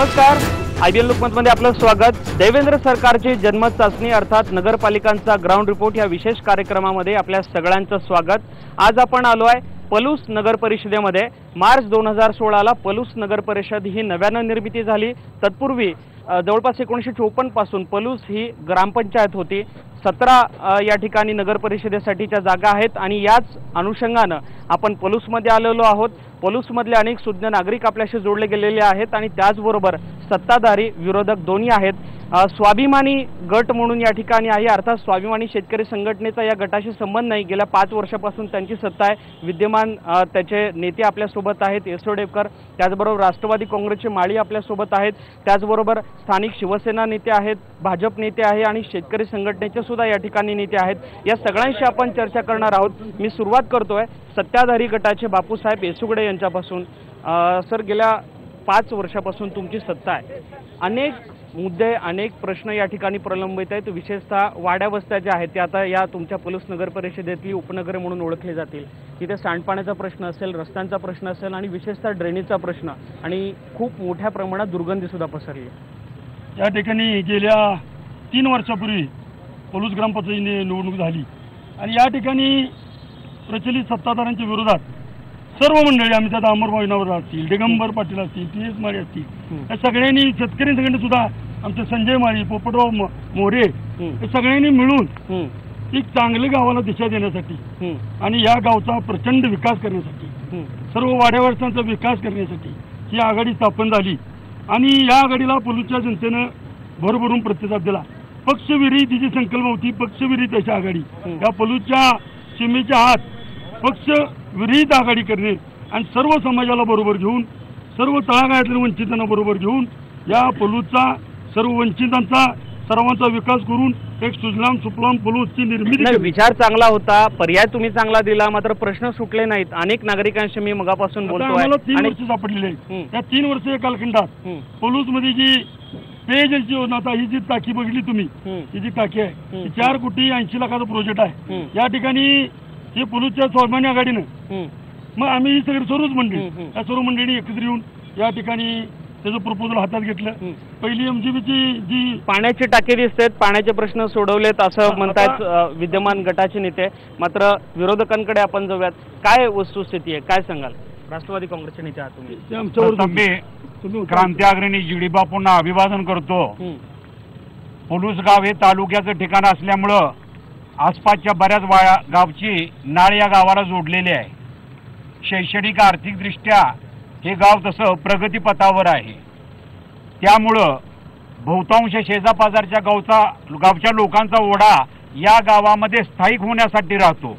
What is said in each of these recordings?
नमस्कार, IBN लोकमतमध्ये आपलं स्वागत। देवेंद्र सरकारची जन्मत चाचणी अर्थात नगरपालिकांचा ग्राउंड रिपोर्ट या विशेष कार्यक्रमामध्ये आपल्या सगळ्यांचं स्वागत। आज आपण आलो आहे पलूस नगर परिषदेमध्ये। मार्च 2016 ला पलूस नगर परिषद ही नव्याने निर्मिती झाली। तत्पूर्वी जवळपास 1954 पासून पलूस ही ग्रामपंचायत होती। 17 या ठिकाणी नगर परिषदेसाठीच्या जागा आहेत आणि याच अनुषंगाने आपण पलूसमध्ये आलेलो आहोत। पलूसमधले अनेक सुज्ञ नागरिक आपल्याशी जोडले गेलेले आहेत आणि त्याचबरोबर सत्ताधारी विरोधक दोन्ही आहेत। स्वाभिमानी गट म्हणून या ठिकाणी आहे, अर्थात स्वाभिमानी शेतकरी संघटनेचा या गटाशी संबंध नाही। गेल्या 5 वर्षापासून त्यांची सत्ता आहे। विद्यमान त्याचे नेते आपल्या सोबत आहेत, येसोडेकर, त्याचबरोबर राष्ट्रवादी काँग्रेसचे माळी आपल्या सोबत आहेत, त्याचबरोबर स्थानिक शिवसेना नेते आहेत, भाजप नेते आहे आणि शेतकरी संघटनेचे सुद्धा या ठिकाणी नेते आहेत। या सगळ्यांशी आपण चर्चा करणार आहोत। मी सुरुवात करतोय सत्ताधारी गटाचे बापूसाहेब येसुगडे यांच्यापासून। सर, गेल्या 5 वर्षापासून तुमची सत्ता आहे। अनेक मुद्दे, अनेक प्रश्न या ठिकाणी प्रलंबित आहेत। विशेषतः वाड्या वस्त्या ज्या आहेत त्या आता या तुमच्या पलूस नगर परिषदेतली उपनगरे म्हणून ओळखले जातील। तिथे सांडपाण्याचा प्रश्न असेल, रस्त्यांचा प्रश्न असेल आणि विशेषतः ड्रेनेजचा प्रश्न आणि खूप मोठ्या प्रमाणात दुर्गंधी सुद्धा पसरली आहे। या ठिकाणी गेल्या 3 वर्षापूर्वी पलूस ग्रामपंचायतीची निवडणूक झाली आणि या ठिकाणी प्रचलित सत्ताधाऱ्यांच्या विरोधात सर्व मंडळी, आम्ही त्यात अमरभाऊ नावर असतील, दिगंबर पाटील असतील, PS माळी असतील, या सगळ्यांनी शेतकरी संघटने सुद्धा आमचे संजय माळी, पोपटराव मोरे हे सगळ्यांनी मिळून एक चांगल्या गावाला दिशा देण्यासाठी आणि या गावचा प्रचंड विकास करण्यासाठी, सर्व वाड्यावरच्यांचा विकास करण्यासाठी ही आघाडी स्थापन झाली आणि या आघाडीला पलूसच्या जनतेनं भरभरून प्रतिसाद दिला। पक्षविरहित जी संकल्पना होती, पक्षविरहित अशी आघाडी, या पलूसच्या सीमेच्या आत पक्ष विरहित आघाडी करणे आणि सर्व समाजाला बरोबर घेऊन, सर्व तळागाळातल्या वंचितांना बरोबर घेऊन या पलूसचा, सर्व वंचितांचा, सर्वांचा विकास करून एक सुजलाम सुफलाम पलूसची निर्मिती। विचार चांगला होता, पर्याय तुम्ही चांगला दिला, मात्र प्रश्न सुटले नाहीत। अनेक नागरिकांशी मी मगापासून बोलतोय। आम्हाला 3 वर्ष सापडलेले आहेत। या 3 वर्षीय कालखंडात पलूसमध्ये जी पेयजलची योजना, आता ही जी टाकी बघितली तुम्ही, ही जी टाकी आहे, 4 कोटी 80 लाखाचा प्रोजेक्ट आहे। या ठिकाणी हे पलूसच्या स्वाभिमानी आघाडीनं, मग आम्ही सगळे सर्वच मंडळी, या सर्व मंडळींनी एकत्र येऊन या ठिकाणी त्याचं प्रपोजल हातात घेतलं। पहिली MGBची जी पाण्याची टाकी दिसते, पाण्याचे प्रश्न सोडवलेत असं म्हणतात विद्यमान गटाचे नेते। मात्र विरोधकांकडे आपण जाऊयात, काय वस्तुस्थिती आहे, काय सांगाल? राष्ट्रवादी काँग्रेसचे नेते आहात तुम्ही। क्रांती अग्रणी GD बापूंना अभिवादन करतो। पलूस गाव हे तालुक्याचं ठिकाण असल्यामुळं आसपासच्या बऱ्याच गावची नाळ या गावाला जोडलेली आहे। शैक्षणिक, आर्थिकदृष्ट्या हे गाव तसं प्रगतीपथावर आहे। त्यामुळं बहुतांश शेजापाजारच्या गावच्या लोकांचा ओढा या गावामध्ये स्थायिक होण्यासाठी राहतो।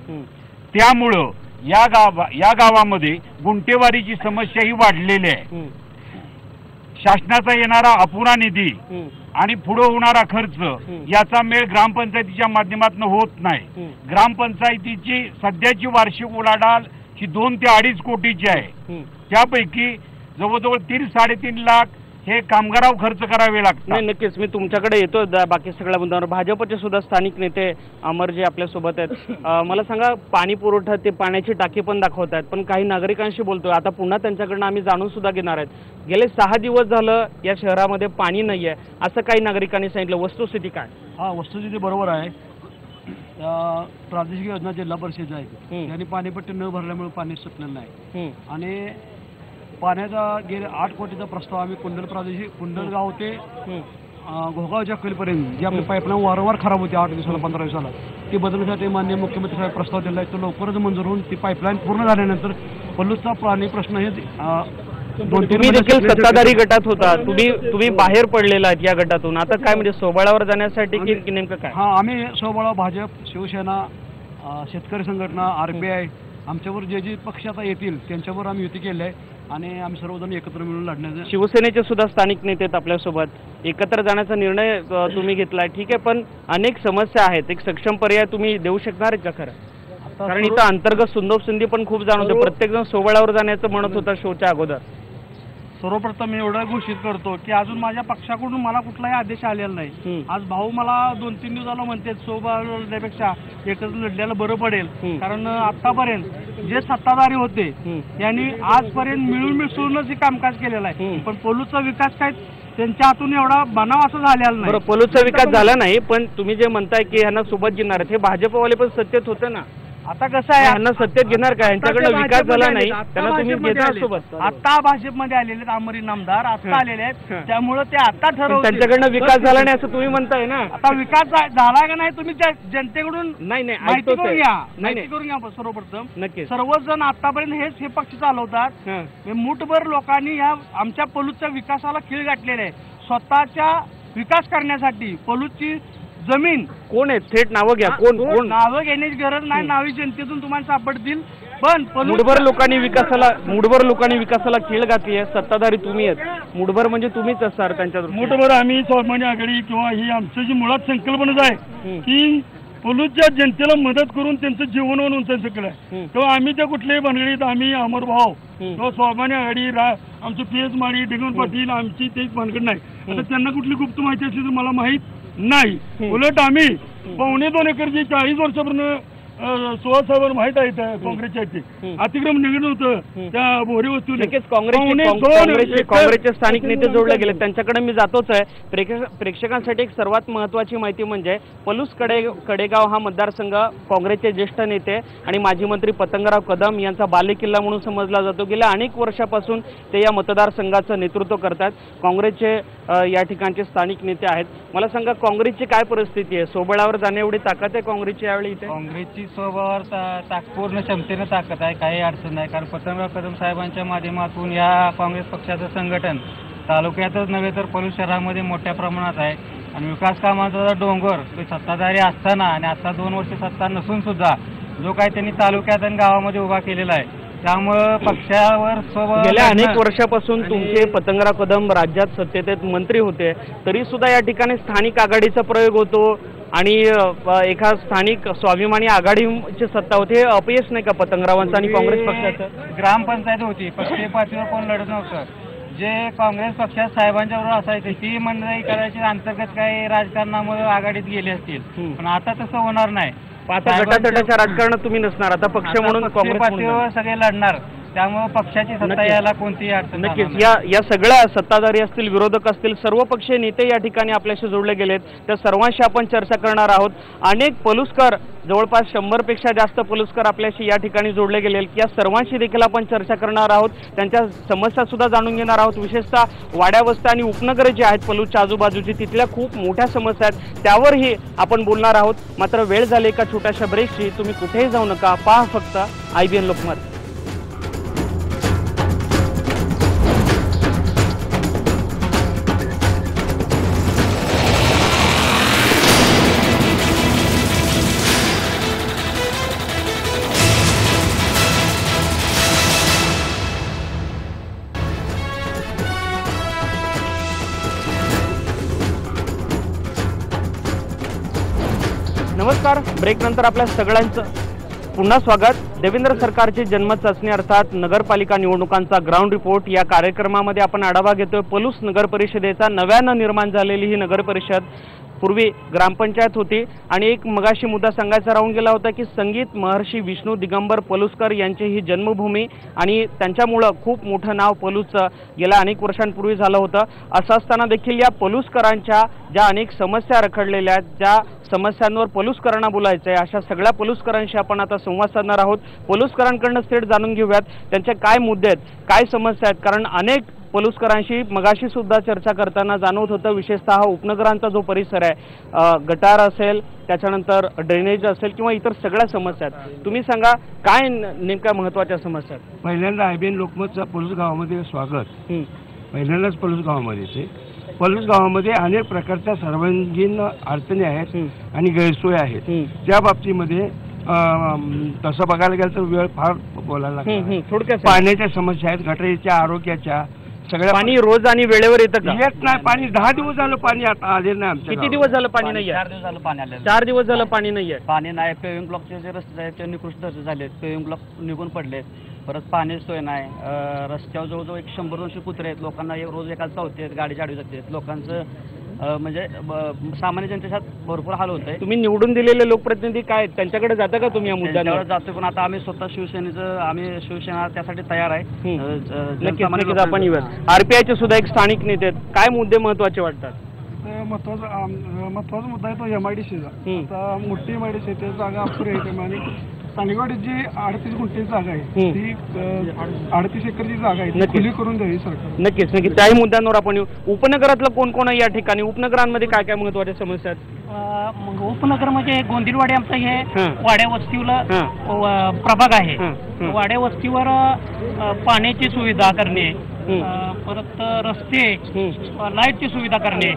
त्यामुळं या गावामध्ये गुंठेवारीची समस्या ही वाढलेली आहे। शासनाचा येणारा अपुरा निधी आणि पुढे होणारा खर्च याचा मेळ ग्रामपंचायतीच्या माध्यमातून होत नाही। ग्रामपंचायतीची सध्याची वार्षिक उलाढाल ही 2 ते 2.5 कोटीची आहे। त्यापैकी जवळजवळ 3-3.5 लाख हे कामगारावर खर्च करावे लागतात। नाही, नक्कीच मी तुमच्याकडे येतो बाकी सगळ्या मुद्द्यांवर। भाजपचे सुद्धा स्थानिक नेते अमर जे आपल्या सोबत आहेत, मला सांगा, पाणी पुरवठा, ते पाण्याची टाकी पण दाखवत आहेत, पण काही नागरिकांशी बोलतोय, आता पुन्हा त्यांच्याकडनं आम्ही जाणून सुद्धा घेणार आहेत। गेले 6 दिवस झालं या शहरामध्ये पाणी नाही आहे असं काही नागरिकांनी सांगितलं। वस्तुस्थिती काय? वस्तुस्थिती बरोबर आहे। प्रादेशिक योजना जिल्हा परिषद आहे, त्यांनी पाणीपट्टी न भरल्यामुळे पाणी सुटलेलं नाही आणि पाण्याचा गेल्या 8 कोटीचा प्रस्ताव आम्ही कुंडलगाव ते घोगावच्या खोलीपर्यंत जी आपली पाईपलाईन वारंवार खराब होती 8 दिवसाला 15 दिवसाला, ती बदलण्यासाठी माननीय मुख्यमंत्री साहेब प्रस्ताव दिला आहे। तो लवकरच मंजूर होऊन ती पाईपलाईन पूर्ण झाल्यानंतर पलूसचा पाणी प्रश्न हे तुम्ही देखील सत्ताधारी गटात होता, तुम्ही बाहेर पडलेला आहेत या गटातून, आता काय म्हणजे सोबळावर जाण्यासाठी की नेमकं काय? आम्ही सोबळा, भाजप, शिवसेना, शेतकरी संघटना, RPI, आमच्यावर जे पक्ष आता येतील त्यांच्यावर आम्ही युती केली आहे आणि आम्ही सर्वजण एकत्र मिळून लढण्याचे। शिवसेनेचे सुद्धा स्थानिक नेते आहेत आपल्यासोबत, एकत्र जाण्याचा निर्णय तुम्ही घेतलाय, ठीक आहे, पण अनेक समस्या आहेत, एक सक्षम पर्याय तुम्ही देऊ शकणार आहेत का खरं? कारण इथं अंतर्गत सुंदोब संधी पण खूप जाणवते, प्रत्येक जण सोबळावर जाण्याचं म्हणत होता शोच्या अगोदर। सर्वप्रथम मी एवढं घोषित करतो की अजून माझ्या पक्षाकडून मला कुठलाही आदेश आलेला नाही. आज भाऊ मला 2-3 दिवस झालं म्हणते सोबत लढण्यापेक्षा एकच लढल्याला बरं पडेल. कारण आतापर्यंत जे सत्ताधारी होते यांनी आजपर्यंत मिळून मिसळूनच हे कामकाज केलेलं आहे. पण पलूसचा विकास काय त्यांच्या हातून एवढा बनाव असं झालेला नाही. बरं, पलूसचा विकास झाला नाही, पण तुम्ही जे म्हणताय की ह्यांना सोबत घेणार आहेत, हे भाजपवाले पण सत्तेत होते ना. आता कसं आहे, ह्यांना सत्तेत घेणार का? यांच्याकडनं विकास झाला नाही, त्यांना तुम्ही घेणार सोबत. आता भाजपमध्ये आलेले आहेत आमरीन आमदार, आता आलेले आहेत, त्यामुळे ते आता ठरवतील. त्यांच्याकडनं विकास झाला नाही असं तुम्ही म्हणताय ना. आता विकास झाला का नाही तुम्ही जनतेकडून नाही माहिती करून घ्या. नाही माहिती करून घ्या सर्वप्रथम. नक्कीच सर्वच जण आतापर्यंत हे पक्ष चालवतात. मूठभर लोकांनी या आमच्या पलूसच्या विकासाला खीळ गाठलेले आहे. स्वतःच्या विकास करण्यासाठी पलूसची जमीन कोण आहे, थेट नावं घ्या. कोण कोण? नावं घेण्याची गरज नाही, नावी जनतेतून तुम्हाला सापडतील. पण मुठभर लोकांनी विकासाला खीळ घातली आहे. सत्ताधारी तुम्ही आहेत, मुठभर म्हणजे तुम्हीच असणार त्यांच्या मुठभर आम्ही स्वाभिमानी आघाडी किंवा ही आमची जी मुळात संकल्पनाच आहे की पलूसच्या जनतेला मदत करून त्यांचं जीवनमान उंचायचं केलं आहे. तेव्हा आम्ही त्या कुठल्याही भानगडीत आम्ही अमर भाऊ किंवा स्वाभिमानी आघाडी आमचे PS माळी डिगन पाटील आमची तेच भानगड नाही. आता त्यांना कुठली गुप्त माहिती असली तर मला माहित नाही. उलट आम्ही 2.25 एकरची 40 वर्षापर्यंत सुहास साहेबांना माहित आहे काँग्रेसच्या अतिक्रमण निघत होतं त्या बोरी वस्तू. काँग्रेसचे स्थानिक नेते जोडले गेले, त्यांच्याकडे मी जातोच आहे. प्रेक्षकांसाठी एक सर्वात महत्वाची माहिती म्हणजे पलूस कडेगाव हा मतदारसंघ काँग्रेसचे ज्येष्ठ नेते आणि माजी मंत्री पतंगराव कदम यांचा बालेकिल्ला म्हणून समजला जातो. गेल्या अनेक वर्षापासून ते या मतदारसंघाचं नेतृत्व करतात. काँग्रेसचे या ठिकाणचे स्थानिक नेते आहेत. मला सांगा, काँग्रेसची काय परिस्थिती आहे? सोबळावर जाण्या एवढी ताकद आहे काँग्रेसची यावेळी इथे? काँग्रेसची स्वभावावर पूर्ण क्षमतेनं ताकद आहे, काही अडचण नाही. कारण पतंगराव कदम साहेबांच्या माध्यमातून या काँग्रेस पक्षाचं संघटन तालुक्यातच नव्हे तर पलूस शहरामध्ये मोठ्या प्रमाणात आहे. आणि विकास कामाचा डोंगर सत्ताधारी असताना आणि आता 2 वर्ष सत्ता नसून सुद्धा जो काही त्यांनी तालुक्यात आणि गावामध्ये उभा केलेला आहे, त्यामुळं पक्षावर गेल्या अनेक वर्षापासून तुमचे पतंगराव कदम राज्यात सत्तेत मंत्री होते, तरी सुद्धा या ठिकाणी स्थानिक आघाडीचा प्रयोग होतो आणि एका स्थानिक स्वाभिमानी आघाडीची सत्ता होती. हे अपयश नाही का पतंगरावांचं आणि काँग्रेस पक्षाचं? ग्रामपंचायत होती, पक्षीय पातळीवर कोण लढत नव्हतं. जे काँग्रेस पक्षात साहेबांच्या बरोबर असायचे ती मंडळी करायची अंतर्गत काही राजकारणामुळे आघाडीत गेली असतील, पण आता तसं होणार नाही. आता गटातटाच्या राजकारणात तुम्ही नसणार, आता पक्ष म्हणून काँग्रेस पातळीवर सगळे लढणार, त्यामुळे पक्षाची सत्ता यायला कोणतीही अडचण नक्कीच. या सगळ्या सत्ताधारी असतील, विरोधक असतील, सर्व पक्षीय नेते या ठिकाणी आपल्याशी जोडले गेलेत. त्या सर्वांशी आपण चर्चा करणार आहोत. अनेक पलूसकर, जवळपास 100पेक्षा जास्त पलूसकर आपल्याशी या ठिकाणी जोडले गेले. या सर्वांशी देखील आपण चर्चा करणार आहोत. त्यांच्या समस्या सुद्धा जाणून घेणार आहोत. विशेषतः वाड्यावस्ती आणि उपनगर जे आहेत पलूसच्या आजूबाजूची, तिथल्या खूप मोठ्या समस्या आहेत, त्यावरही आपण बोलणार आहोत. मात्र वेळ झाली एका छोट्याशा ब्रेकची. तुम्ही कुठेही जाऊ नका, पहा फक्त IBN लोकमत. नमस्कार. ब्रेकनंतर आपल्या सगळ्यांचं पुन्हा स्वागत. देवेंद्र सरकारची जन्मचाचणी अर्थात नगरपालिका निवडणुकांचा ग्राउंड रिपोर्ट या कार्यक्रमामध्ये आपण आढावा घेतोय. पलूस नगर परिषदेचा नव्यानं निर्माण झालेली ही नगर परिषद पूर्वी ग्रामपंचायत होती आणि एक मगाशी मुद्दा सांगायचा राहून गेला होता की संगीत महर्षी विष्णू दिगंबर पलुसकर यांची ही जन्मभूमी आणि त्यांच्यामुळं खूप मोठं नाव पलूसचं गेल्या अनेक वर्षांपूर्वी झालं होतं. असं असताना देखील या पलूसकरांच्या ज्या अनेक समस्या रखडलेल्या आहेत, ज्या समस्यांवर पलूसकरांना बोलायचं आहे, अशा सगळ्या पलूसकरांशी आपण आता संवाद साधणार आहोत. पलूसकरांकडनं थेट जाणून घेऊयात त्यांचे काय मुद्दे आहेत, काय समस्या आहेत. कारण अनेक पलूसकरांशी मगाशी सुद्धा चर्चा करताना जाणवत होतं, विशेषतः हा उपनगरांचा जो परिसर आहे, गटार असेल, त्याच्यानंतर ड्रेनेज असेल किंवा इतर सगळ्या समस्या आहेत. तुम्ही सांगा काय नेमक्या महत्त्वाच्या समस्या आहेत? पहिल्यांदा IBN लोकमतचा पलूस गावामध्ये स्वागत. पहिल्यांदाच पलूस गावामध्ये पलूस गावामध्ये अनेक प्रकारच्या सर्वांगीण अडचणी आहेत आणि गैरसोय आहेत. त्या बाबतीमध्ये तसं बघायला गेलं तर वेळ फार बोलायला लागतो. थोडक्यात पाण्याच्या समस्या आहेत, गटारीच्या, आरोग्याच्या, सगळ्या. पाणी रोज आणि वेळेवर येतं का? येत नाही पाणी. 10 दिवस झालं पाणी आता आले नाही आमच्या. किती दिवस झालं पाणी नाही? 4 दिवस झालं पाणी आलं. 4 दिवस झालं पाणी नाहीये. पाणी नाही. पेविंग ब्लॉकचे जे रस्ते आहेत ते निकृष्ट दर्जा झाले, पेविंग ब्लॉक निघून पडले. परत पाण्याची सोय नाही, रस्त्यावर जवळजवळ 100-200 कुत्रे आहेत, लोकांना रोज एकाला चावते, गाडी आडवी जाते, लोकांचं म्हणजे सामान्य जनतेच्यात भरपूर हाल होत आहे. तुम्ही निवडून दिलेले लोकप्रतिनिधी काय आहेत? त्यांच्याकडे जाता का तुम्ही या मुद्द्यावर? जातो, पण आता आम्ही स्वतः शिवसेना त्यासाठी तयार आहे. नक्कीच आपण येऊया. RPIचे सुद्धा एक स्थानिक नेते आहेत, काय मुद्दे महत्वाचे वाटतात? महत्वाचा मुद्दा आहे तो MIDCचा. आता मोठी MIDC आहे, त्याची जागा अपुरी आहे आणि सांगलीवाडीत जी 38 गुंठेची जागा आहे ती 38 एकरची जागा आहे ती खुली करून द्यावी सरकार. नक्कीच त्याही मुद्द्यांवर आपण येऊ. उपनगरातलं कोण कोण आहे या ठिकाणी? उपनगरांमध्ये काय काय महत्वाच्या समस्या आहेत? उपनगर म्हणजे गोंदिलवाडी आमचं हे वाड्या वस्तीवर प्रभाग आहे. वाड्या वस्तीवर पाण्याची सुविधा करणे, परत रस्ते, लाईटची सुविधा करणे.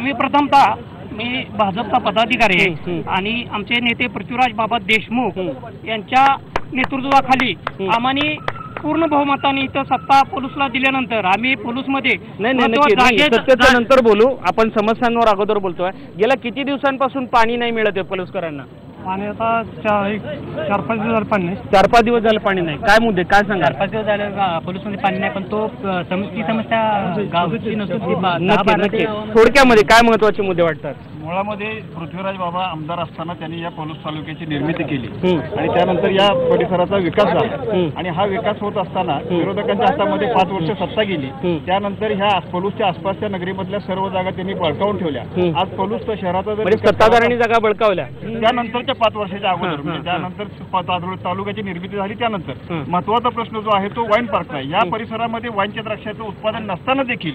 मी प्रथमतः मी भाजपचा पदाधिकारी आहे आणि आमचे नेते पृथ्वीराज बाबा देशमुख यांच्या नेतृत्वाखाली आम्हाने पूर्ण बहुमताने इथं सत्ता पोलीसला दिल्यानंतर आम्ही पोलीसमध्ये सत्तेच्या नंतर बोलू, आपण समस्यांवर अगोदर बोलतोय. गेल्या किती दिवसांपासून पाणी नाही मिळत आहे पोलीसकरांना? पाणी आता 4-5 दिवस झालं पाणी नाही. 4-5 दिवस झालं पाणी नाही. काय मुद्दे काय सांगा? 4-5 दिवस झाले पोलीसमध्ये पाणी नाही, पण ती समस्या गावची नसते. थोडक्यामध्ये काय महत्वाचे मुद्दे वाटतात? मुळामध्ये पृथ्वीराज बाबा आमदार असताना त्यांनी या पलूस तालुक्याची निर्मिती केली आणि त्यानंतर या परिसराचा विकास झाला आणि हा विकास होत असताना विरोधकांच्या हातामध्ये 5 वर्ष सत्ता गेली. त्यानंतर ह्या पलूसच्या आसपासच्या नगरीमधल्या सर्व जागा त्यांनी बळकावून ठेवल्या. आज पलूस शहराचा सत्ताधाऱ्यांनी जागा बळकावल्या. त्यानंतरच्या 5 वर्षाच्या अगोदर म्हणजे त्यानंतर तालुक्याची निर्मिती झाली. त्यानंतर महत्वाचा प्रश्न जो आहे तो वाईन पार्कचा. या परिसरामध्ये वाईनच्या द्राक्षाचं उत्पादन नसताना देखील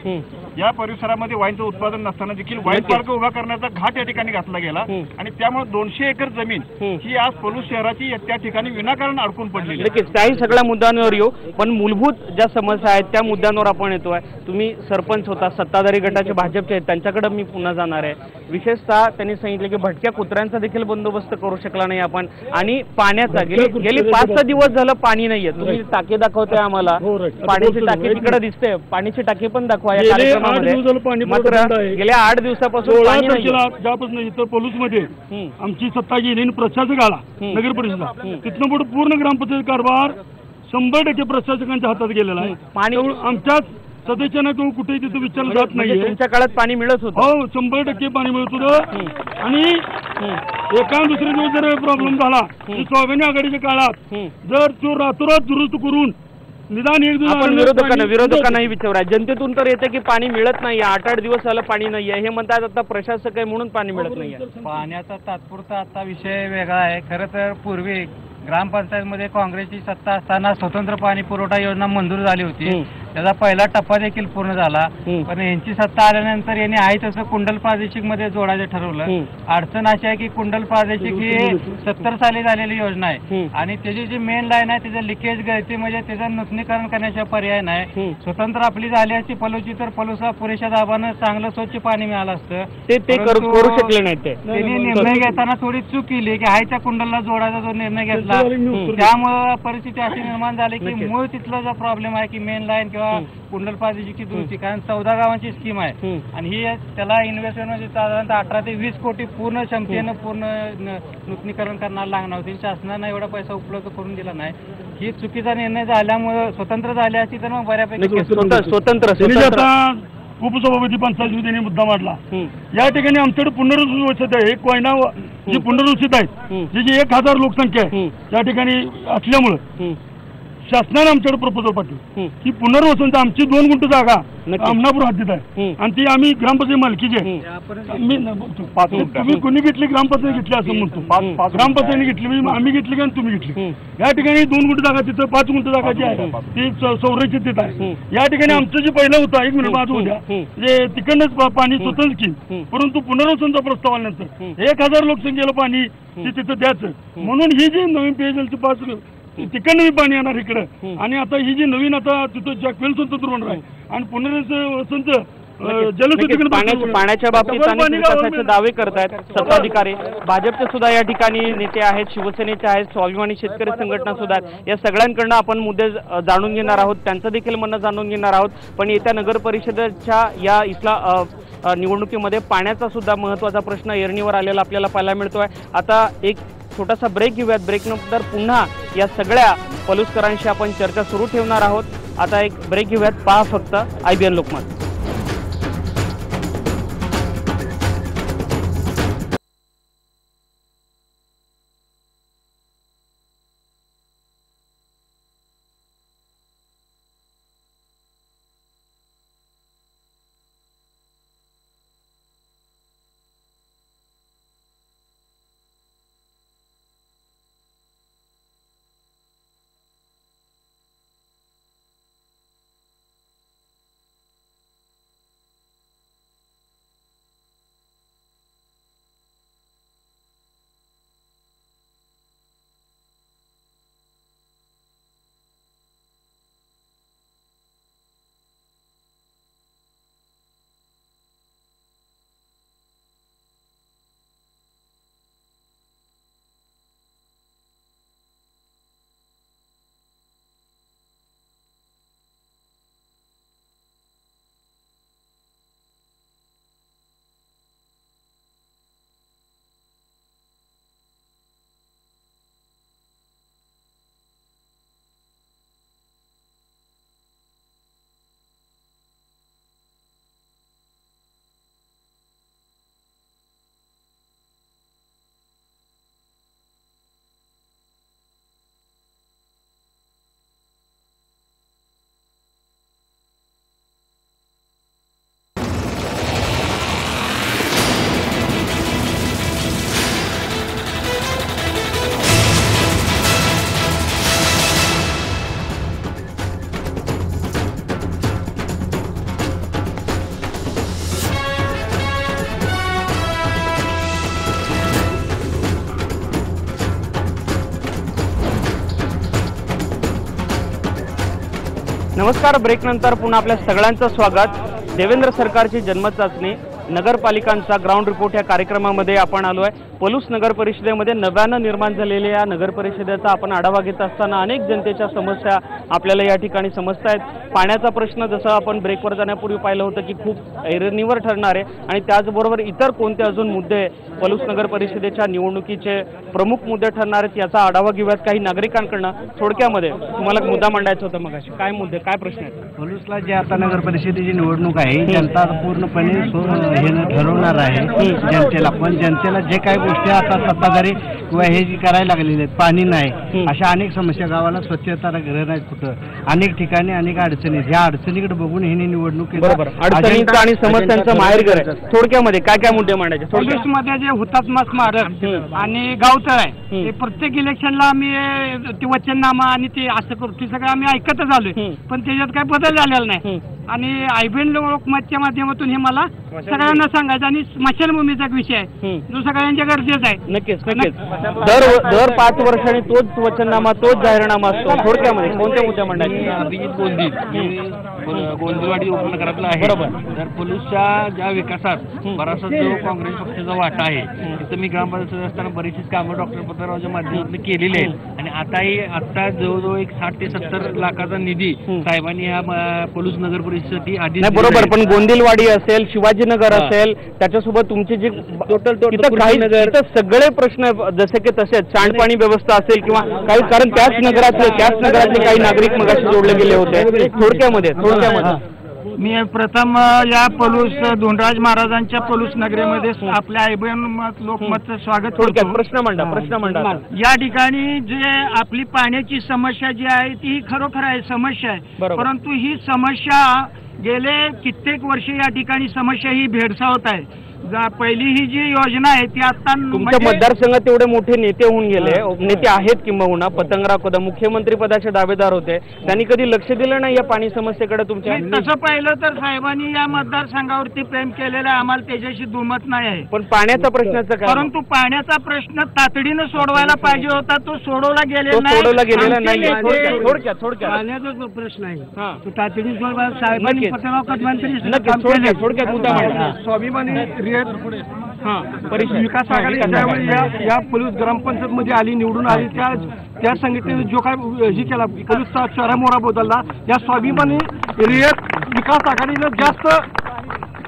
वाईनचं उत्पादन नसताना देखील वाईन पार्क उभा करण्याचा घाट या ठिकाणी घातला गेला आणि त्यामुळे 200 एकर जमीन ही आज पलूस शहराची त्या ठिकाणी विनाकारण अडकून पडलेली. नक्कीच त्याही सगळ्या मुद्द्यांवर येऊ, पण मूलभूत ज्या समस्या आहेत त्या मुद्द्यांवर आपण येतोय. तुम्ही सरपंच होता, सत्ताधारी गटाचे भाजपचे आहेत, त्यांच्याकडे मी पुन्हा जाणार आहे. विशेषतः त्यांनी सांगितले की भटक्या कुत्र्यांचा देखील बंदोबस्त करू शकला नाही आपण आणि पाण्याचा गेली 5-6 दिवस झालं पाणी नाहीये. तुम्ही टाकी दाखवताय आम्हाला, पाण्याची टाकी तिकडे दिसते, पाण्याची टाकी पण दाखवा या कार्यक्रमामध्ये. मात्र गेल्या 8 दिवसापासून पाणी नाही. ज्यापासून इथं पलूसमध्ये आमची सत्ता गेली प्रशासक आला नगर परिषद, तिथनं पुढे पूर्ण ग्रामपंचायत कारभार 100% प्रशासकांच्या हातात गेलेला आहे. पाणी आमच्याच सदस्यांना तो कुठेही तिथं विचारलं जात नाही. तुमच्या काळात पाणी मिळत होतं? हो, 100% पाणी मिळत होतं आणि एका दुसऱ्या दिवस जर प्रॉब्लेम झाला स्वाभिमानी आघाडीच्या काळात जर तो रातोरात दुरुस्त करून निदान एक दिवस विरोधकांनाही विचारा. जनतेतून तर येते की पाणी मिळत नाही, 8-8 दिवस झालं पाणी नाहीये हे म्हणतात. आता प्रशासक आहे म्हणून पाणी मिळत नाहीये. पाण्याचा तात्पुरता आता विषय वेगळा आहे. खरं तर पूर्वी ग्रामपंचायतमध्ये काँग्रेसची सत्ता असताना स्वतंत्र पाणी पुरवठा योजना मंजूर झाली होती. त्याचा पहिला टप्पा देखील पूर्ण झाला. पण यांची सत्ता आल्यानंतर यांनी आहे तसं कुंडल प्रादेशिक मध्ये जोडायचं ठरवलं. अडचण अशी आहे की कुंडल प्रादेशिक ही 70 साली झालेली योजना आहे आणि त्याची जी मेन लाईन आहे त्याचं लिकेज गळती म्हणजे त्याचं नुतनीकरण करण्याचा पर्याय नाही. स्वतंत्र आपली झाली असती पलूसची तर पलूसला पुरेशा दाबानं चांगलं स्वच्छ पाणी मिळालं असतं. ते करू शकले नाही. त्यांनी निर्णय घेताना थोडी चूक केली की हायच्या कुंडलला जोडायचा जो निर्णय घेतला त्यामुळे परिस्थिती अशी निर्माण झाली की मूळ तिथला जो प्रॉब्लेम आहे की मेन लाईन किंवा कुंडल प्रादेशिकची दुरुस्ती, कारण 14 गावांची स्कीम आहे आणि ही त्याला इन्व्हेस्टमेंट म्हणजे साधारणतः 18 ते 20 कोटी पूर्ण क्षमतेनं पूर्ण नूतनीकरण करण्याला लागणार होती. शासनानं एवढा पैसा उपलब्ध करून दिला नाही. ही चुकीचा निर्णय झाल्यामुळे स्वतंत्र झाली असती तर मग बऱ्यापैकी स्वतंत्र उपसभापती पंचायत समितीने मुद्दा मांडला. या ठिकाणी आमच्याकडे पुनर्वसित आहे, एक कोयना जी पुनर्वसित आहेत जी 1000 लोकसंख्या आहे त्या ठिकाणी असल्यामुळं शासनाने आमच्याकडे प्रपोजल पाठवली की पुनर्वसन आमची 2 गुंठ जागा अमनापूर हद्दीत आहे आणि ती आम्ही ग्रामपंचायत मालकीची आहे. तुम्ही कोणी घेतली? ग्रामपंचायत घेतली असं म्हणतो. ग्रामपंचायतीने घेतली, आम्ही घेतली का तुम्ही घेतली? या ठिकाणी 2 गुंठ जागा, तिथं 5 गुंठ जागा जी आहे ती संरक्षित आहे. या ठिकाणी आमचं जे पहिलं होतं 1 मिनिट माझं उद्या जे तिकडनंच पाणी स्वतंत्र स्कीम, परंतु पुनर्वसनचा प्रस्ताव आल्यानंतर 1000 लोकसंख्येला पाणी तिथं द्यायचं म्हणून ही जी नवीन पेयजलची 5 तिकडनं पाणी येणार इकडं आणि आता ही जी नवीन आता तिथं जॅकवेल स्वतंत्र होणार आहे आणि पुनर्वसनचं पाण्याच्या बाबतीत अनेक विकासाचे दावे करतायत सत्ताधिकारी. भाजपचे सुद्धा या ठिकाणी नेते आहेत, शिवसेनेचे आहेत, स्वाभिमानी शेतकरी संघटना सुद्धा आहेत. या सगळ्यांकडनं आपण मुद्दे जाणून घेणार आहोत, त्यांचं देखील म्हणणं जाणून घेणार आहोत. पण येत्या नगर परिषदेच्या या इथला निवडणुकीमध्ये पाण्याचा सुद्धा महत्त्वाचा प्रश्न एरणीवर आलेला आपल्याला पाहायला मिळतोय. आता एक छोटासा ब्रेक घेऊयात. ब्रेकनंतर पुन्हा या सगळ्या पलुसकरांशी आपण चर्चा सुरू ठेवणार आहोत. आता एक ब्रेक घेऊयात. पहा फक्त IBN लोकमत. नमस्कार. ब्रेकनंतर पुन्हा आपल्या सगळ्यांचं स्वागत. देवेंद्र सरकारची जन्मचाचणी नगरपालिकांचा ग्राउंड रिपोर्ट या कार्यक्रमामध्ये आपण आलो आहे. पलूस नगर परिषदेमध्ये नव्यानं निर्माण झालेल्या या नगर परिषदेचा आपण आढावा घेत असताना अनेक जनतेच्या समस्या आपल्याला या ठिकाणी समजत आहेत. पाण्याचा प्रश्न जसं आपण ब्रेकवर जाण्यापूर्वी पाहिलं होतं की खूप ऐरणीवर ठरणार आहे आणि त्याचबरोबर इतर कोणते अजून मुद्दे पलूस नगर परिषदेच्या निवडणुकीचे प्रमुख मुद्दे ठरणार आहेत याचा आढावा घेऊयात काही नागरिकांकडनं. थोडक्यामध्ये तुम्हाला मुद्दा मांडायचा होता मगाशी. काय मुद्दे, काय प्रश्न आहेत? पलूसला जे आता नगर परिषदेची निवडणूक आहे जनता पूर्णपणे हे ठरवणार आहे जनतेला. पण जनतेला जे काही गोष्टी आता सत्ताधारी किंवा हे जी करायला लागलेले आहेत, पाणी नाही, अशा अनेक समस्या, गावाला स्वच्छता घर नाही, कुठं अनेक ठिकाणी अनेक अडचणी, ह्या अडचणीकडे बघून हे निवडणूक अडचणींचा आणि समस्यांचं माहेरघर आहे. थोडक्यामध्ये काय काय मुद्दे मांडायचे? पलूसमध्ये जे हुतात्मा स्मारक आणि गावतळ आहे, प्रत्येक इलेक्शनला आम्ही ते वचननामा आणि ते असं करतो, ते सगळं आम्ही ऐकतच आलोय, पण त्याच्यात काही बदल झालेला नाही. आणि IBN लोकमतच्या माध्यमातून हे मला सगळ्यांना सांगायचं. आणि स्मशानभूमीचा विषय आहे जो सगळ्यांच्या गरजेचा आहे. नक्कीच नक्कीच. दर 5 वर्षांनी तोच वचननामा, तोच जाहीरनामा असतो. थोडक्यामध्ये कोणत्या मुद्दे मांडायचे? अभिजित गोंदिलवाडी उपनगरातला आहे. बरोबर. तर पलूसच्या ज्या विकासात बराचसा जो काँग्रेस पक्षाचा वाटा आहे, तिथं मी ग्रामपंचायत असताना बरीचशीच कामं डॉक्टर पत्ररावच्या माध्यमातून केलेली आहेत. आणि आता जवळजवळ एक 60 ते 70 लाखाचा निधी साहेबांनी या पलूस नगर परिषदेसाठी आधी. बरोबर. पण गोंदिलवाडी असेल, शिवाजीनगर असेल, त्याच्यासोबत तुमची जी टोटल सगळे प्रश्न जसे की तसेच सांडपाणी व्यवस्था असेल किंवा काही, कारण त्याच नगरातले काही नागरिक मगाशी जोडले गेले होते. थोडक्यामध्ये मी प्रथम या पलूस धोंडराज महाराजांच्या पलूस नगरीमध्ये आपल्या IBN लोकमतचं स्वागत करतो. प्रश्न मांडा. या ठिकाणी जे आपली पाण्याची समस्या जी आहे ती खरोखर आहे, समस्या आहे. परंतु ही समस्या गेले कित्येक वर्ष या ठिकाणी समस्या ही भेडसावत आहे. पहिली ही जी योजना आहे ती आता तुमच्या मतदारसंघात एवढे मोठे नेते होऊन गेले, नेते आहेत किंबहुना, पतंगराव कदम मुख्यमंत्री पदाचे दावेदार होते, त्यांनी कधी लक्ष दिलं नाही या पाणी समस्येकडे तुमच्या? तसं पाहिलं तर साहेबांनी या मतदारसंघावरती प्रेम केलेलं आहे, आम्हाला त्याच्याशी दुमत नाही आहे. पण पाण्याचा प्रश्नाचं काय? परंतु पाण्याचा प्रश्न तातडीनं सोडवायला पाहिजे होता, तो सोडवला गेलेला नाही. थोडक्यात पाण्याचा प्रश्न आहे, तो तातडीने सोडवायला साहेबांनी पतंगराव कदमांनी थोडक्यात मुद्दा मांडा. स्वाभिमानी विकास आघाडी ज्यावेळी या पलूस ग्रामपंचायत मध्ये आली, निवडून आली, त्या संघटनेने जो काय ही केला पलूसचा चेहरा मोहरा बदलला, या स्वाभिमानी रियायत विकास आघाडीनं जास्त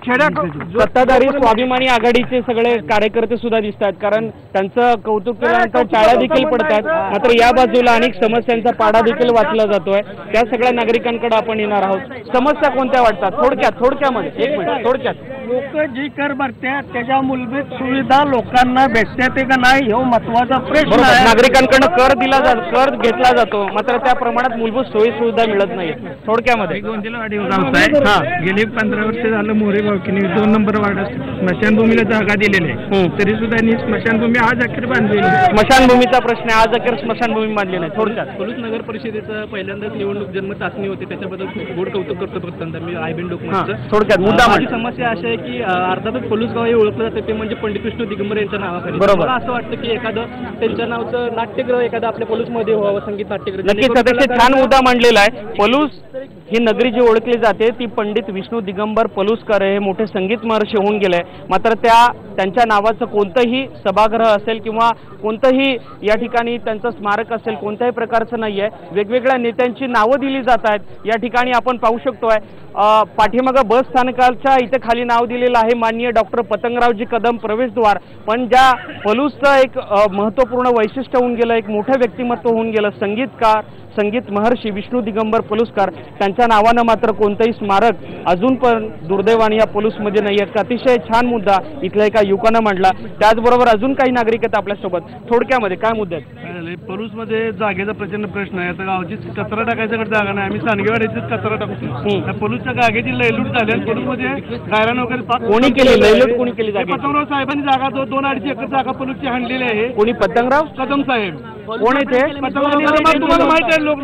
सत्ताधारी स्वाभिमानी आघाडीचे सगळे कार्यकर्ते सुद्धा दिसतात, कारण त्यांचं कौतुक केल्यानंतर टाळ्या देखील पडतात. मात्र या बाजूला अनेक समस्यांचा पाडा देखील वाचला जातोय. त्या सगळ्या नागरिकांकडे आपण येणार आहोत. समस्या कोणत्या वाटतात थोडक्यामध्ये? एक मिनिट, थोडक्यात. लोक जी कर भरतात त्याच्या मूलभूत सुविधा लोकांना भेटतात का नाही हे महत्वाचा प्रश्न बरोबर, आहे. नागरिकांकडे कर घेतला जातो, मात्र त्या प्रमाणात मूलभूत सोयी सुविधा मिळत नाही. थोडक्यामध्ये गेली 15 वर्ष झालं मोरे भावकीने 2 नंबर वार्डात स्मशानभूमीला जागा दिलेली आहे, तरी सुद्धा स्मशानभूमी आज अखेर बांधलेली आहे. स्मशानभूमीचा प्रश्न आहे, आज अखेर स्मशानभूमी बांधली नाही. थोडक्यात पलूस नगर परिषदेचं पहिल्यांदाच निवडणूक जन्म चाचणी होती, त्याच्याबद्दल गोड कौतुक करतो प्रथमतः मी आयबीन डॉक्युमेंटचं. थोडक्यात मुद्दा माझी समस्या अशी आहे की अर्थातच पलूस गाव हे ओळखलं जातं ते म्हणजे पंडित विष्णू दिगंबर यांच्या नावाखाली. बरोबर. मला असं वाटतं की एखादं त्यांच्या नावचं नाट्यगृह एखादं आपल्या पलूसमध्ये व्हावं, संगीत नाट्यगृह. नक्कीच अतिशय छान मुद्दा मांडलेला आहे. पलूस ही नगरी जी ओळखली जाते ती पंडित विष्णू दिगंबर पलुसकर हे मोठे संगीत महर्षी होऊन गेले, मात्र त्यांच्या नावाचं कोणतंही सभागृह असेल किंवा कोणतंही या ठिकाणी त्यांचं स्मारक असेल कोणत्याही प्रकारचं नाही आहे. वेगवेगळ्या नेत्यांची नावं दिली जात आहेत. या ठिकाणी आपण पाहू शकतोय पाठीमागं बस स्थानकाच्या इथे खाली नाव दिलेलं आहे माननीय डॉक्टर पतंगरावजी कदम प्रवेशद्वार, पण ज्या पलूसचं एक महत्त्वपूर्ण वैशिष्ट्य होऊन गेलं, एक मोठं व्यक्तिमत्व होऊन गेलं, संगीतकार संगीत महर्षी विष्णू दिगंबर पलुसकर, त्यांच्या नावानं मात्र कोणतंही स्मारक अजून पण दुर्दैवाने या पलूसमध्ये नाही आहे. अतिशय छान मुद्दा इथल्या एका युवकानं मांडला. त्याचबरोबर अजून काही नागरिक आहेत आपल्यासोबत. थोडक्यामध्ये काय मुद्दे आहेत? पलूसमध्ये जागेचा प्रचंड प्रश्न आहे. आता गावची कचरा टाकायच्याकडे जागा नाही, आम्ही सांगेवाडीचीच कचरा टाकतो. पलूसच्या जागेची लयलूट झाली आणि पलूसमध्ये गायरान वगैरे कोणी केली लयलूट? कोणी केली जागा? पतंगराव साहेबांनी जागा 2-2.5 एकर जागा पलूसची आणलेली आहे. कोणी? पतंगराव कदम साहेब. कोण येते? तुम्हाला माहिती आहे लोक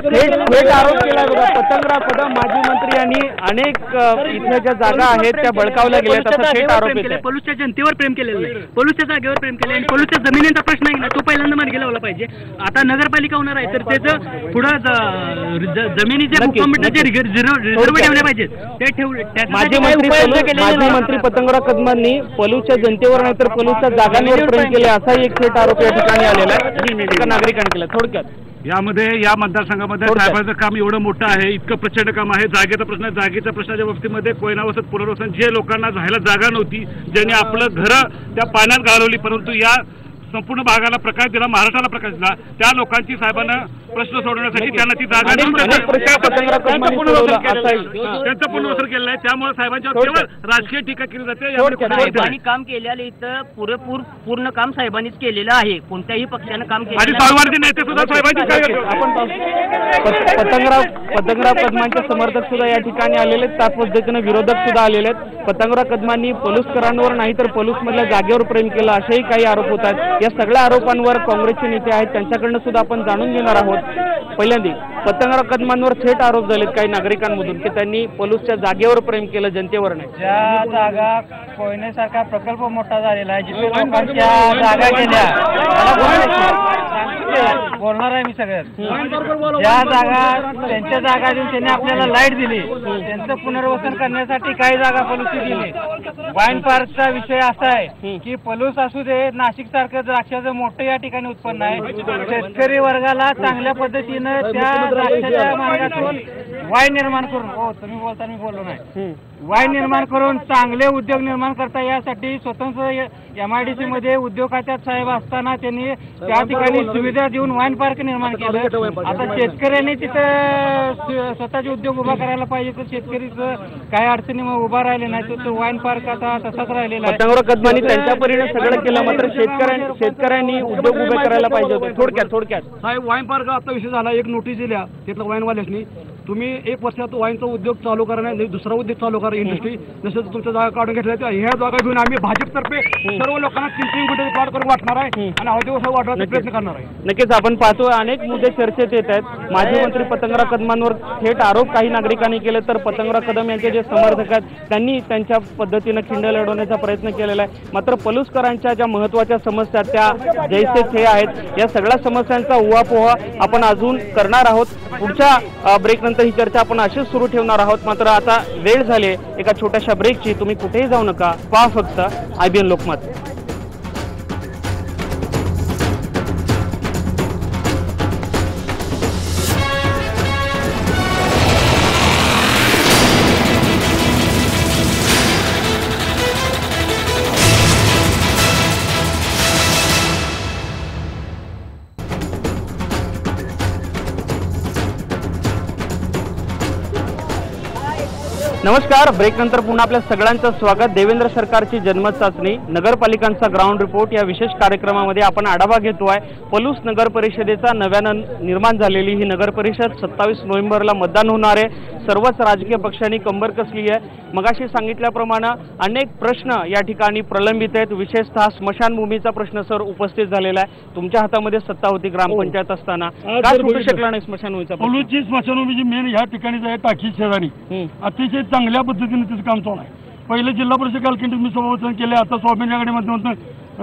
थेट आरोप केला बघा. पतंगराव कदम माजी मंत्री यांनी अनेक इथल्या ज्या जागा आहेत त्या बळकावल्या गेल्या, तसा थेट आरोप येतो. पलूसच्या जनतेवर प्रेम केलेलं नाही, पलूसच्या जागेवर प्रेम केले आणि पलूसच्या जमिनीचा प्रश्न आहे ना तो पहिल्यांदा मार्गी लावला पाहिजे. आता नगरपालिका होणार आहे तर त्याचं पुढं जमिनीचे भूखंडाचे रिझर्व ठेवले पाहिजेत. ते ठेवले. माजी मंत्री पतंगराव कदमांनी पलूसच्या जनतेवर नाही तर पलूसच्या जागांवर प्रेम केले असाही एक थेट आरोप या ठिकाणी आलेला आहे नागरिकांनी केला. थोडक्यात यामध्ये या मतदारसंघामध्ये साहेबांचं काम एवढं मोठं आहे, इतकं प्रचंड काम आहे. जागेचा प्रश्न, जागेच्या प्रश्नाच्या बाबतीमध्ये कोयना वसत पुनर्वसन जे लोकांना राहायला जागा नव्हती, ज्यांनी आपलं घरं त्या पाण्यात घालवली, परंतु या संपूर्ण भागाला प्रकाश दिला, महाराष्ट्राला प्रकाश दिला, त्या लोकांची साहेबांना प्रश्न सोडवण्यासाठी त्यांना ती जागा त्यांचं पुनर्वसन केलेलं आहे. त्यामुळे साहेबांच्या केवळ राजकीय टीका केली जाते. साहेबांनी काम केलेलं इथं पूर्ण काम साहेबांनीच केलेलं आहे, कोणत्याही पक्षानं काम केलं. आणि स्वाभिमानी नेते सुद्धा साहेबांची पतंगराव कदमांचे समर्थक सुद्धा या ठिकाणी आलेले आहेत, त्याच पद्धतीने विरोधक सुद्धा आलेले आहेत. पतंगराव कदमांनी पलूसकरांवर नाही तर पलूसमधल्या जागेवर प्रेम केलं असेही काही आरोप होत आहेत. या सगळ्या आरोपांवर काँग्रेसचे नेते आहेत, त्यांच्याकडनं सुद्धा आपण जाणून घेणार आहोत. पहिल्यांदा पतंगराव कदमांवर थेट आरोप झालेत काही नागरिकांमधून की त्यांनी पलूसच्या जागेवर प्रेम केलं, जनतेवर नाही. ज्या जागा कोयनेसारखा प्रकल्प मोठा झालेला आहे, जिथे लोकांच्या जागा गेल्या, बोलणार आहे मी सगळ्यात. ज्या जागा त्यांच्या जागा देऊन त्यांनी आपल्याला लाईट दिली, त्यांचं पुनर्वसन करण्यासाठी काही जागा पलूसची दिली. वाईन पार्कचा विषय असा आहे की पलूस असू दे, नाशिक सारखं द्राक्षाचं मोठं या ठिकाणी उत्पन्न आहे. शेतकरी वर्गाला चांगल्या पद्धतीनं त्या द्राक्षाच्या मार्गातून वाईन निर्माण करून, हो तुम्ही बोलता मी बोललो नाही, वाईन निर्माण करून चांगले उद्योग निर्माण करता यासाठी स्वतंत्र MIDC मध्ये उद्योग खात्यात साहेब असताना त्यांनी त्या ठिकाणी सुविधा देऊन वाईन पार्क निर्माण केलं. आता शेतकऱ्यांनी तिथं स्वतःचे उद्योग उभा करायला पाहिजे, तर शेतकरीचं काही अडचणी उभा राहिले नाही, तर तो वाईन पार्क आता तसाच राहिलेला आहे. पतंगराव कदमांनी त्यांच्या परीने सगळं केलं, मात्र शेतकऱ्यांनी उद्योग उभे करायला पाहिजे होते. थोडक्यात साहेब वाईन पार्क आता विषय झाला, एक नोटीस दिल्या तिथलं वाईनवाल्यासनी, तुम्ही 1 वर्षात वाईनचा उद्योग चालू करा, नाही दुसरा उद्योग चालू करा इंडस्ट्री, जसं तुमच्या जागा काढून घेतल्या त्या ह्या जागा घेऊन आम्ही भाजपतर्फे सर्व लोकांना 3-3 गुंठे प्लॉट करून वाटणार आहे आणि अवधी वाटण्याचा प्रयत्न करणार आहे. नक्कीच आपण पाहतो अनेक मुद्दे चर्चेत येत आहेत. माजी मंत्री पतंगराव कदमांवर थेट आरोप काही नागरिकांनी केले, तर पतंगराव कदम यांचे जे समर्थक आहेत त्यांनी त्यांच्या पद्धतीनं खिंड लढवण्याचा प्रयत्न केलेला आहे. मात्र पलूसकरांच्या ज्या महत्त्वाच्या समस्या त्या जैसे थे आहेत, या सगळ्या समस्यांचा उहापोहा आपण अजून करणार आहोत. पुढच्या ब्रेकनंतर ही चर्चा आपण अशीच सुरू ठेवणार आहोत. मात्र आता वेळ झाली एका छोट्याशा ब्रेकची. तुम्ही कुठेही जाऊ नका, पहा फक्त IBN लोकमत. नमस्कार. ब्रेक नंतर पुन्हा आपल्या सगळ्यांचं स्वागत. देवेंद्र सरकारची जन्मत चाचणी, नगरपालिकांचा ग्राउंड रिपोर्ट या विशेष कार्यक्रमामध्ये आपण आढावा घेतोय. पलूस नगर परिषदेचा नव्यानं निर्माण झालेली ही नगर परिषद 27 नोव्हेंबरला मतदान होणार आहे. सर्वच राजकीय पक्षांनी कंबर कसली आहे. मगाशी सांगितल्याप्रमाणे अनेक प्रश्न या ठिकाणी प्रलंबित आहेत. विशेषतः स्मशानभूमीचा प्रश्न सर उपस्थित झालेला आहे. तुमच्या हातामध्ये सत्ता होती ग्रामपंचायत असताना, काय सुटू शकला नाही स्मशानभूमीचा प्रश्न? पलूसची स्मशानभूमी मेन ह्या ठिकाणी आहे टाकी शेजारी अतिशय चांगल्या पद्धतीने तिचं काम चालू आहे. पहिले जिल्हा परिषद कालखंडीत मी सभापती केले, आता स्वामींच्याकडे माध्यमातून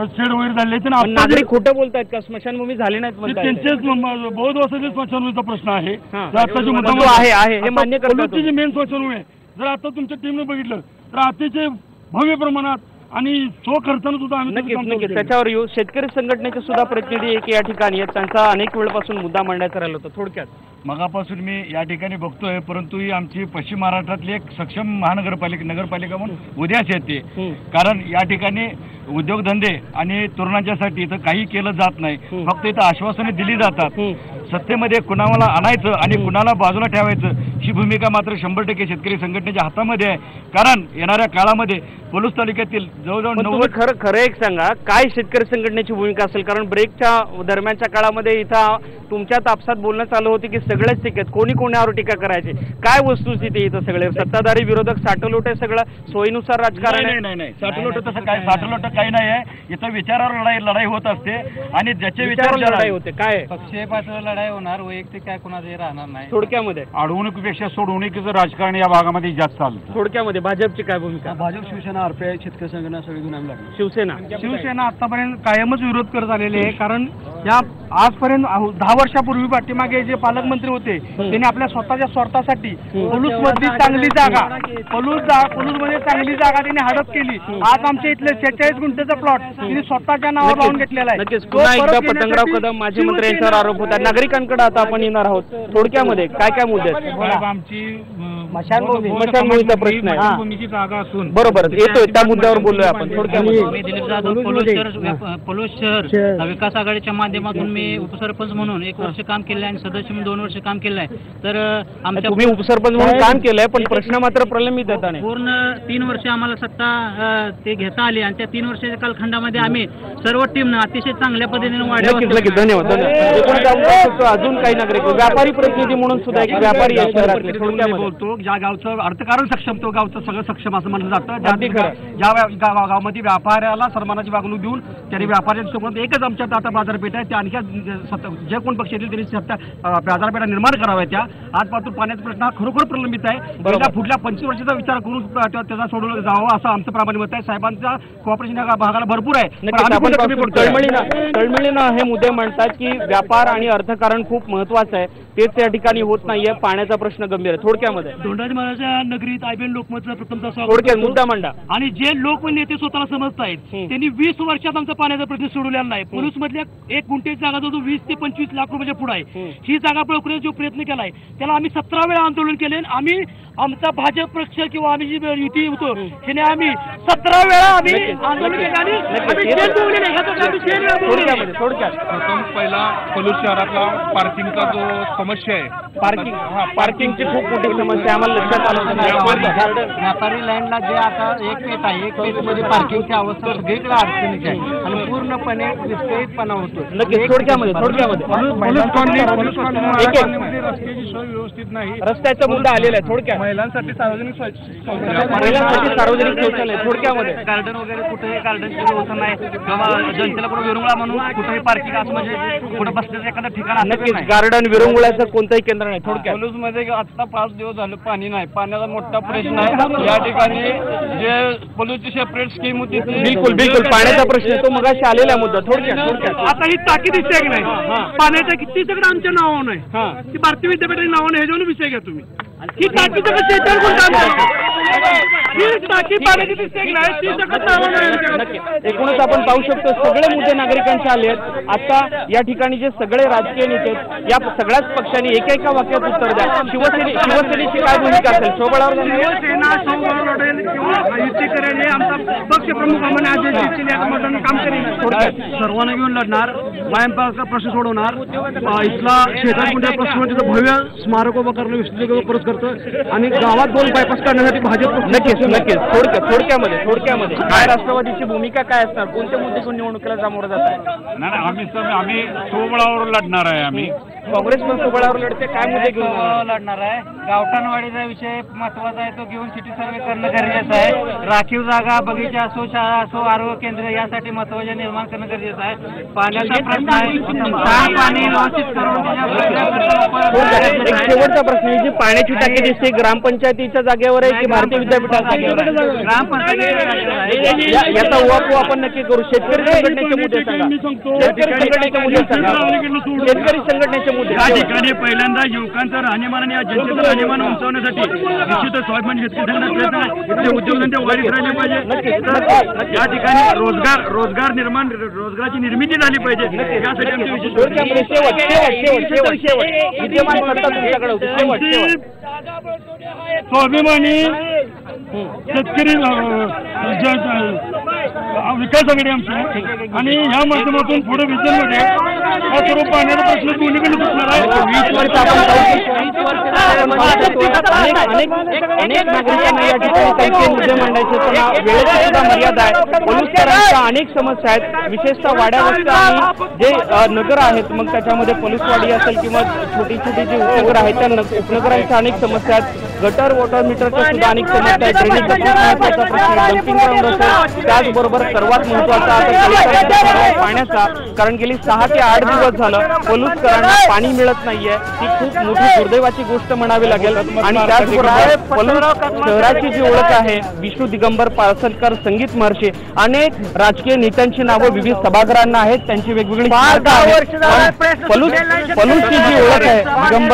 शेड वगैरे झाले. नागरिक खोटं बोलतायत का? स्मशानभूमी झाली नाहीत? त्यांचेच बौद्ध वसाहती स्मशानभूमीचा प्रश्न आहे. आताची मुद्दा आहे हे मान्य करतो. जी मेन स्मशानभूमी आहे, जर आता तुमच्या टीमने बघितलं तर अतिशय भव्य प्रमाणात आणि खर्चानं सुद्धा आम्ही नक्कीच त्याच्यावर येऊ. शेतकरी संघटनेचे सुद्धा प्रतिनिधी एक या ठिकाणी आहेत. त्यांचा अनेक वेळपासून मुद्दा मांडायचा राहिला होता. थोडक्यात मगापासून मी या ठिकाणी बघतोय, परंतु ही आमची पश्चिम महाराष्ट्रातली एक सक्षम नगरपालिका म्हणून उद्याच येते. कारण या ठिकाणी उद्योगधंदे आणि तरुणांच्यासाठी इथं काही केलं जात नाही. फक्त इथं आश्वासने दिली जातात. सत्तेमध्ये कुणाला आणायचं आणि कुणाला बाजूला ठेवायचं ही भूमिका मात्र 100% शेतकरी संघटनेच्या हातामध्ये आहे. कारण येणाऱ्या काळामध्ये पलूस तालुक्यातील जवळजवळ 90 खरं एक सांगा, काय शेतकरी संघटनेची भूमिका असेल? कारण ब्रेकच्या दरम्यानच्या काळामध्ये इथं तुमच्या तापसात बोलणं चालू होते की सगळेच टीकेत, कोणी कोणावर टीका करायची. काय वस्तुस्थिती इथं सगळे सत्ताधारी विरोधक साठलोट आहे, सगळं सोयीनुसार राजकारण आहे? नाही साठलोट तसं काय साठलोट काही नाही आहे. इथं विचारावर लढाई होत असते आणि ज्याचे विचार लढाई होते. काय पक्षीय पातळीवर लढाई होणार, वैयक्तिक काय कोणाचे राहणार नाही. थोडक्यामध्ये अडवणुकीपेक्षा सोडवणुकीचं राजकारण या भागामध्ये जास्त चालतं. थोडक्यामध्ये भाजपची काय भूमिका? भाजप, शिवसेना, आरपीआय, शेतकरी संघटना सगळी घेऊन आम्ही लागलो. शिवसेना आतापर्यंत कायमच विरोध करत आलेले आहे. कारण या आजपर्यंत 10 वर्षापूर्वी पाठीमागे जे पालकमंत्री होते त्यांनी आपल्या स्वतःच्या स्वार्थासाठी पलूस मधली चांगली जागा पलूस मध्ये चांगली जागा त्यांनी हडप केली. आज आमच्या इथले 46 गुंठेचा प्लॉट त्यांनी स्वतःच्या नावावर लावून घेतलेला आहे. नक्कीच पुन्हा एकदा पतंगराव कदम माजी मंत्री यांच्यावर आरोप होता. नागरिकांकडे आता आपण येणार आहोत. थोडक्यामध्ये काय काय मुद्दे आहेत? आमची स्मशानभूमीचा प्रश्न आहे. भूमीची जागा असून बरोबर येतोय त्या मुद्द्यावर बोललोय आपण. थोडक्यामध्ये मी दिलीप जाधव पलूस शहर विकास आघाडीच्या माध्यमातून मी उपसरपंच म्हणून 1 वर्ष काम केलं आहे आणि सदस्य म्हणून 2 वर्ष काम केलं आहे. तर आमच्या तुम्ही उपसरपंच म्हणून काम केलंय, पण प्रश्न मात्र प्रलंबित येतात. पूर्ण 3 वर्ष आम्हाला सत्ता ते घेता आली आणि त्या 3 वर्षाच्या कालखंडामध्ये आम्ही सर्व टीमनं अतिशय चांगल्या पद्धतीने नक्कीच धन्यवाद. अजून काही नागरिक व्यापारी प्रतिनिधी म्हणून सुद्धा एक व्यापारी या शहरातले बोलतो, ज्या गावचं अर्थकारण सक्षम तो गावचं सगळं सक्षम असं म्हणलं जातं. ज्या गावामध्ये व्यापाऱ्याला सन्मानाची वागणूक देऊन त्यांनी व्यापाऱ्यांसोबत एकच आमच्या आता बाजारपेठ आहे, त्या आणखी जे कोण पक्ष येतील त्यांनी बाजारपेठा निर्माण कराव्या. त्या आजपासून पाण्याचा प्रश्न हा खरोखर प्रलंबित आहे. पुढल्या 25 वर्षाचा विचार करून त्याचा सोडवलं जावं असं आमचं प्रामाणिक मत आहे. साहेबांचा कॉपरेशन या भागाला भरपूर आहे. तळमळीनं हे मुद्दे म्हणतात की व्यापार आणि अर्थकारण खूप महत्वाचं आहे, तेच या ठिकाणी होत नाहीये. पाण्याचा प्रश्न गंभीर आहे. थोडक्यामध्ये धोंडाजी महाराजांच्या नगरीत आयबीएन लोकमतचा प्रथमचा थोडक्यात मुद्दा मांडा. आणि जे लोकनेते स्वतःला समजतायत त्यांनी 20 वर्षात आमचा पाण्याचा प्रश्न सोडवलेला नाही. पलूस मधल्या 1 गुंठेची जागा जो 20 ते 25 लाख रुपयाच्या पुढे आहे, ही जागा पळकण्याचा जो प्रयत्न केलाय त्याला आम्ही 17 वेळा आंदोलन केले. आम्ही आमचा भाजप पक्ष किंवा आम्ही जी युती होतो त्याने आम्ही 17 वेळा आम्ही आंदोलन केले आणि थोडक्यात प्रथम पहिला पलूस शहरातला पार्किंगचा जो समस्या आहे, पार्किंगची खूप मोठी समस्या आम्हाला लक्षात आलं. व्यापारी लँडला जे आता एक पेठ आहे, एक पेठ मध्ये पार्किंगची अवस्था सगळीकडे अडचणीची आहे आणि पूर्णपणे विस्कळीतपणा होतो. नक्कीच थोडक्यामध्ये रस्त्याची सोय व्यवस्थित नाही. रस्त्याचा मुद्दा आलेला आहे. थोडक्यात महिलांसाठी सार्वजनिक शौचालय थोडक्यामध्ये गार्डन वगैरे कुठेही गार्डनची व्यवस्था नाही किंवा जनतेला कुठे विरंगुळा म्हणून कुठेही पार्किंग असं म्हणजे कुठे बसण्याचं एखादं ठिकाण नक्कीच गार्डन विरंगुळ्याचं कोणतंही केंद्र नाही. थोडक्यात पलूस मध्ये आता 5 दिवस झाले पाणी नाही. पाण्याचा मोठा प्रश्न आहे. या ठिकाणी जे पलूसची सेपरेट स्कीम होती बिलकुल पाण्याचा प्रश्न तो मगाशी आलेला मुद्दा. थोडक्यात आता ही टाकी दिसते की नाही पाण्याच्या किती सगळं आमच्या नावावर आहे. ती भारतीय विद्यापीठाच्या नावाने ह्याच्यावर विषय घ्या तुम्ही. ही टाकी सगळं एकूणच आपण पाहू शकतो सगळे मुद्दे नागरिकांचे आले आहेत. आता या ठिकाणी जे सगळे राजकीय नेते आहेत, या सगळ्याच पक्षांनी एका वाक्यात उत्तर द्या. शिवसेनेची काय भूमिका असेल? स्वबळावर शिवसेना लढेल किंवा युती करेल हे आमचा पक्ष प्रमुख आम्हाला आदेश देतील, काम करेल. सर्वांना घेऊन लढणार, वायंपाचा प्रश्न सोडवणार, इथला शेतात मोठ्या प्रश्न तिथं भव्य स्मारक उभं करणं विश्लेषण परत करतं आणि गावात 2 बायपास काढण्यासाठी भाजप नक्कीच थोडक्यामध्ये काय राष्ट्रवादीची भूमिका काय असणार? कोणते मुद्दे घेऊन निवडणुकीला सामोरं जात आहे? नाही, आम्ही स्वबळावर लढणार आहे. आम्ही काँग्रेस पण स्वबळावर लढते. काय मुद्दे घेऊन लढणार आहे? गावठाणवाडीचा विषय महत्वाचा आहे, तो घेऊन सिटी सर्वे करणं गरजेचं आहे. राखीव जागा, बगीचा असो, शाळा असो, आरोग्य केंद्र यासाठी महत्वाचे निर्माण करणं गरजेचं आहे. पाण्याचा प्रश्न आहे, पाणी व्यवस्थित करून एक शेवटचा प्रश्न आहे, जी पाण्याची टाकी दिसते ग्रामपंचायतीच्या जागेवर आहे की भारतीय विद्यापीठाच्या जागेवर आहे? याचा उहापोह आपण नक्की करू. शेतकरी संघटनेचे मुद्दे सांगा. शेतकरी संघटनेचे मुद्दे. या ठिकाणी पहिल्यांदा युवकांचं राहणीमान आणि या जनतेचं राहणीमान उंचावण्यासाठी निश्चितच स्वाभिमानी शेतकरी संघटना उद्योगधंदे वाढीत राहिले पाहिजे. या ठिकाणी रोजगाराची निर्मिती झाली पाहिजे. यासाठी आमची स्वाभिमानी शेतकरी विकास आघाडी आमची आणि ह्या माध्यमातून पुढे विजनमध्ये हा सर्व पाण्याचा प्रश्न दोन्हीकडे सुटणार आहे. अनेक नागरिकांना या ठिकाणी काही मुद्दे मांडायचे, त्यांना वेळेची सुद्धा मर्यादा आहे. पोलीसकरांच्या अनेक समस्या आहेत, विशेषतः वाड्या वस्त्या आणि जे नगर आहेत, मग त्याच्यामध्ये पोलीसवाडी असेल किंवा छोटी छोटी जी उपनगर आहेत त्या उपनगरांच्या अनेक समस्या आहेत. गटर वॉटर मीटरच्या सुद्धा अनेक समस्या आहेत. ड्रेनेजचा महत्वाचा प्रश्न, डम्पिंग ग्राउंड असेल, त्याचबरोबर सर्वात महत्वाचा आता पाण्याचा, कारण गेली 6 ते 8 दिवस झालं पोलीसकरांना पाणी मिळत नाहीये. ती खूप मोठी दुर्दैवाची गोष्ट म्हणावी लागेल. आणि त्याचबरोबर पलूस शहराची जी ओळख आहे, विष्णू दिगंबर पासलकर संगीत महर्षी, अनेक राजकीय नेत्यांची नावं विविध सभागृहांना आहेत, त्यांची वेगवेगळी पलूसची जी ओळख आहे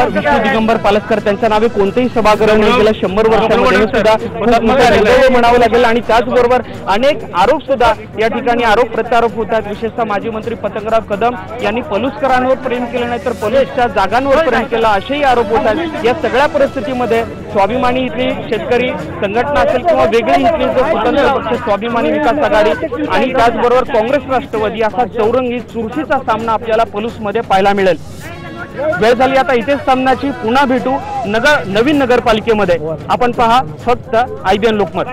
विष्णू दिगंबर पालसकर, त्यांच्या नावे कोणतेही सभागृह नाही. गेल्या 100 वर्षांमध्ये सुद्धा खूप मोठा दुर्दैव म्हणावं लागेल. आणि त्याचबरोबर अनेक आरोप सुद्धा या ठिकाणी आरोप प्रत्यारोप होतात. विशेषतः माजी मंत्री पतंगराव कदम यांनी पलूसकरांवर प्रेम केलं नाही तर पलूसच्या जागांवर प्रेम केलं, असेही आरोप होतात. या सगळ्या परिस्थितीमध्ये स्वाभिमानी इथली शेतकरी संघटना असेल किंवा वेगळी इथली जो स्वतंत्र पक्ष स्वाभिमानी विकास आघाडी आणि त्याचबरोबर काँग्रेस राष्ट्रवादी असा चौरंगी चुरशीचा सामना आपल्याला पलूसमध्ये पाहायला मिळेल. वेळ झाली आता इथेच सामन्याची. पुन्हा भेटू नवीन नगरपालिकेमध्ये. आपण पहा फक्त IBN लोकमत.